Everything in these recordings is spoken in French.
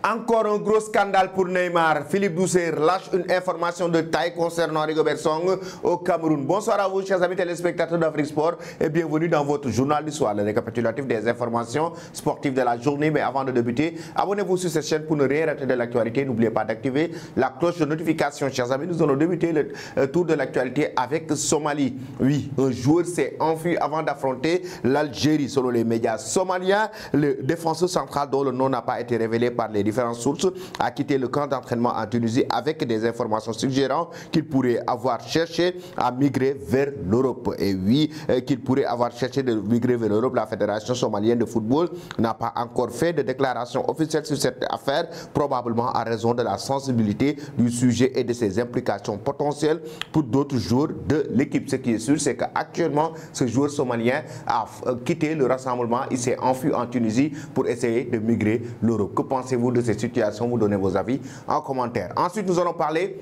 Encore un gros scandale pour Neymar. Philippe Doucet lâche une information de taille concernant Rigobert Song au Cameroun. Bonsoir à vous, chers amis téléspectateurs d'Afrique Sport, et bienvenue dans votre journal du soir, le récapitulatif des informations sportives de la journée. Mais avant de débuter, abonnez-vous sur cette chaîne pour ne rien rater de l'actualité. N'oubliez pas d'activer la cloche de notification. Chers amis, nous allons débuter le tour de l'actualité avec Somalie. Oui, un joueur s'est enfui avant d'affronter l'Algérie. Selon les médias somaliens, le défenseur central dont le nom n'a pas été révélé par les différentes sources a quitté le camp d'entraînement en Tunisie avec des informations suggérant qu'il pourrait avoir cherché à migrer vers l'Europe. Et oui, qu'il pourrait avoir cherché de migrer vers l'Europe. La Fédération somalienne de football n'a pas encore fait de déclaration officielle sur cette affaire, probablement à raison de la sensibilité du sujet et de ses implications potentielles pour d'autres joueurs de l'équipe. Ce qui est sûr, c'est qu'actuellement, ce joueur somalien a quitté le rassemblement. Il s'est enfui en Tunisie pour essayer de migrer l'Europe. Que pensez-vous de cette situation? Vous donnez vos avis en commentaire. Ensuite, nous allons parler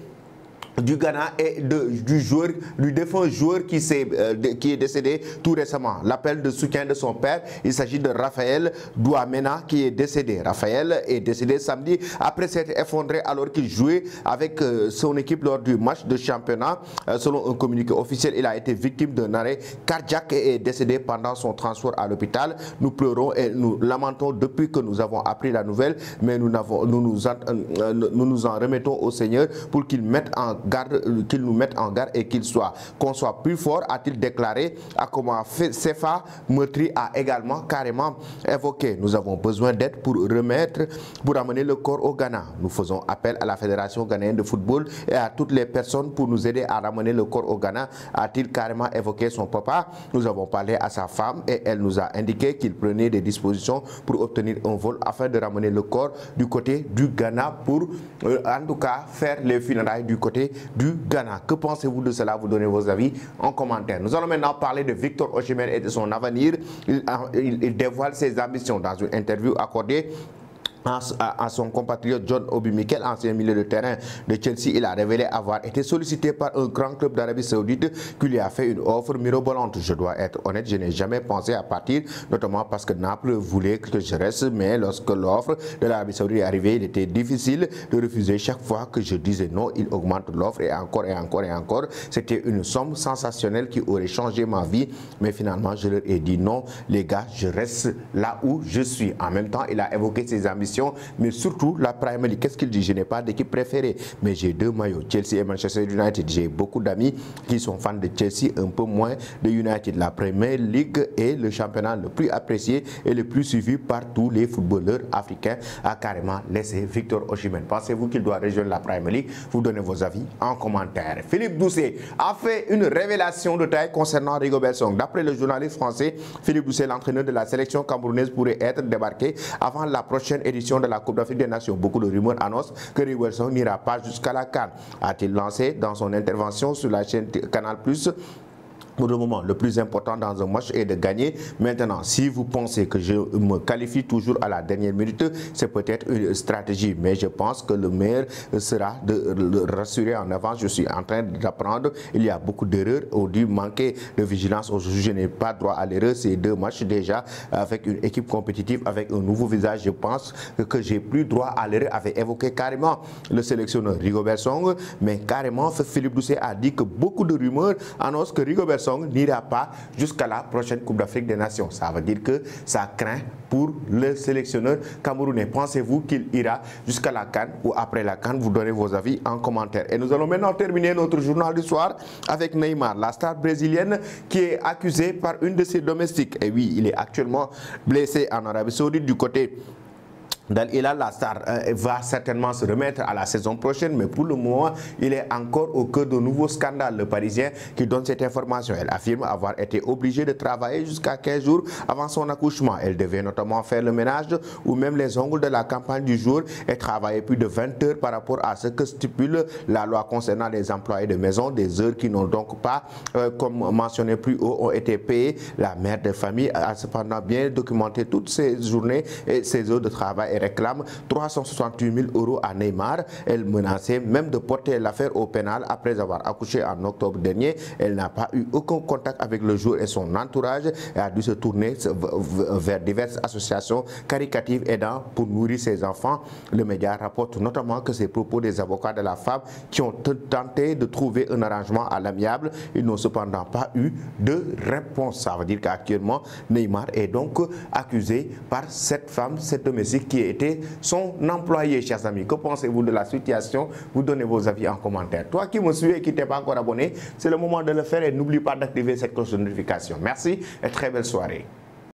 du Ghana et du défunt joueur qui est décédé tout récemment. L'appel de soutien de son père, il s'agit de Raphaël Douamena qui est décédé. Raphaël est décédé samedi après s'être effondré alors qu'il jouait avec son équipe lors du match de championnat. Selon un communiqué officiel, il a été victime d'un arrêt cardiaque et est décédé pendant son transfert à l'hôpital. Nous pleurons et nous lamentons depuis que nous avons appris la nouvelle, mais nous nous en remettons au Seigneur pour qu'il nous mette en garde et qu'on soit plus fort, a-t-il déclaré. Akoma Sefa Meutri a également carrément évoqué: nous avons besoin d'aide pour amener le corps au Ghana. Nous faisons appel à la Fédération ghanéenne de football et à toutes les personnes pour nous aider à ramener le corps au Ghana, a-t-il carrément évoqué son papa. Nous avons parlé à sa femme et elle nous a indiqué qu'il prenait des dispositions pour obtenir un vol afin de ramener le corps du côté du Ghana pour en tout cas faire les funérailles du côté du Ghana. Que pensez-vous de cela? Vous donnez vos avis en commentaire. Nous allons maintenant parler de Victor Osimhen et de son avenir. Il dévoile ses ambitions dans une interview accordée à son compatriote John Obi Mikel, ancien milieu de terrain de Chelsea. Il a révélé avoir été sollicité par un grand club d'Arabie Saoudite qui lui a fait une offre mirobolante. Je dois être honnête, je n'ai jamais pensé à partir, notamment parce que Naples voulait que je reste, mais lorsque l'offre de l'Arabie Saoudite est arrivée, il était difficile de refuser. Chaque fois que je disais non, il augmente l'offre et encore et encore et encore. C'était une somme sensationnelle qui aurait changé ma vie, mais finalement je leur ai dit non, les gars, je reste là où je suis. En même temps, il a évoqué ses ambitions, mais surtout la Premier League. Qu'est-ce qu'il dit? Je n'ai pas d'équipe préférée, mais j'ai deux maillots, Chelsea et Manchester United. J'ai beaucoup d'amis qui sont fans de Chelsea, un peu moins de United. La Premier League est le championnat le plus apprécié et le plus suivi par tous les footballeurs africains, a carrément laissé Victor Osimhen. Pensez-vous qu'il doit rejoindre la Premier League? Vous donnez vos avis en commentaire. Philippe Doucet a fait une révélation de taille concernant Rigobert Song. D'après le journaliste français, Philippe Doucet, l'entraîneur de la sélection camerounaise, pourrait être débarqué avant la prochaine édition de la Coupe d'Afrique des Nations. Beaucoup de rumeurs annoncent que Rigobert Song n'ira pas jusqu'à la CAN, a-t-il lancé dans son intervention sur la chaîne Canal+. Pour le moment, le plus important dans un match est de gagner. Maintenant, si vous pensez que je me qualifie toujours à la dernière minute, c'est peut-être une stratégie. Mais je pense que le meilleur sera de le rassurer en avance. Je suis en train d'apprendre. Il y a beaucoup d'erreurs. On dit manquer de vigilance. Aujourd'hui, je n'ai pas droit à l'erreur. C'est deux matchs déjà avec une équipe compétitive, avec un nouveau visage. Je pense que j'ai plus droit à l'erreur, avait évoqué carrément le sélectionneur Rigobert Song. Mais carrément, Philippe Doucet a dit que beaucoup de rumeurs annoncent que Rigobert Song n'ira pas jusqu'à la prochaine Coupe d'Afrique des Nations. Ça veut dire que ça craint pour le sélectionneur camerounais. Pensez-vous qu'il ira jusqu'à la CAN ou après la CAN? Vous donnez vos avis en commentaire. Et nous allons maintenant terminer notre journal du soir avec Neymar, la star brésilienne qui est accusée par une de ses domestiques. Et oui, il est actuellement blessé en Arabie Saoudite du côté d'Al-Hilal. La star va certainement se remettre à la saison prochaine, mais pour le moment, il est encore au cœur de nouveaux scandales. Le Parisien qui donne cette information, elle affirme avoir été obligée de travailler jusqu'à 15 jours avant son accouchement. Elle devait notamment faire le ménage ou même les ongles de la campagne du jour et travailler plus de 20 heures par rapport à ce que stipule la loi concernant les employés de maison. Des heures qui n'ont donc pas, comme mentionné plus haut, ont été payées. La mère de famille a cependant bien documenté toutes ces journées et ces heures de travail et réclame 368 000 € à Neymar. Elle menaçait même de porter l'affaire au pénal après avoir accouché en octobre dernier. Elle n'a pas eu aucun contact avec le joueur et son entourage et a dû se tourner vers diverses associations caritatives aidant pour nourrir ses enfants. Le média rapporte notamment que ces propos des avocats de la femme qui ont tenté de trouver un arrangement à l'amiable, ils n'ont cependant pas eu de réponse. Ça veut dire qu'actuellement, Neymar est donc accusé par cette femme, cette domestique qui était son employé, chers amis. Que pensez-vous de la situation? Vous donnez vos avis en commentaire. Toi qui me suis et qui n'es pas encore abonné, c'est le moment de le faire et n'oublie pas d'activer cette cloche de notification. Merci et très belle soirée.